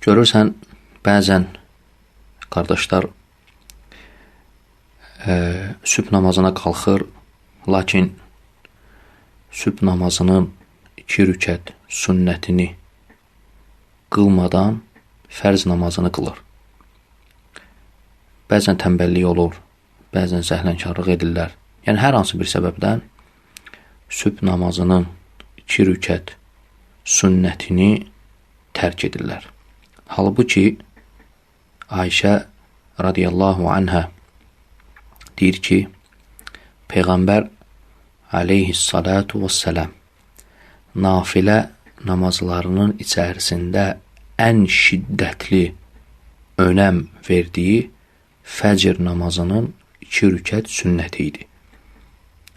Görürsən, bəzən qardaşlar sübh namazına qalxır, lakin sübh namazının 2 rükət sünnətini qılmadan fərz namazını qılır. Bəzən tənbəllik olur, bəzən zəhlənkarlıq edirlər. Yəni, hər hansı bir səbəbdən sübh namazının 2 rükət sünnətini tərk edirlər. Halbuki Ayşə radiyallahu anhə deyir ki, Peyğəmbər aleyhissalatu vesselam nafilə namazlarının içərisində ən şiddətli önəm verdiyi fəcr namazının 2 rükət sünnəti idi.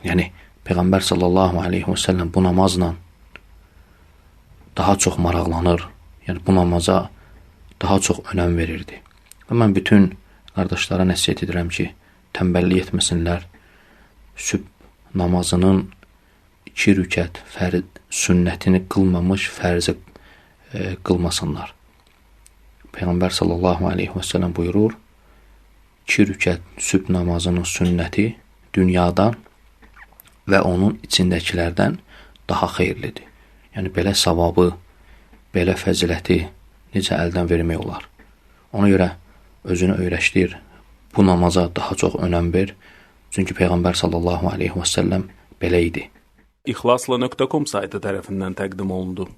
Yəni, Peyğəmbər sallallahu aleyhi və səlləm bu namazla daha çox maraqlanır. Yəni, bu namaza daha çox önəm verirdi. Və mən bütün qardaşlara nəsihət edirəm ki, tənbəllik etməsinlər, sübh namazının 2 rükət sünnətini qılmamış fərzə qılmasınlar. Peyğəmbər sallallahu aleyhi və səlləm buyurur, 2 rükət sübh namazının sünnəti dünyadan və onun içindəkilərdən daha xeyirlidir. Yəni, belə savabı, belə fəziləti necə əldən vermək olar? Ona görə özünü öyrəşdir, bu namaza daha çox önəm ver. Çünki Peyğəmbər sallallahu aleyhi və səlləm belə idi. İxlasla.com saytı tərəfindən təqdim olundu.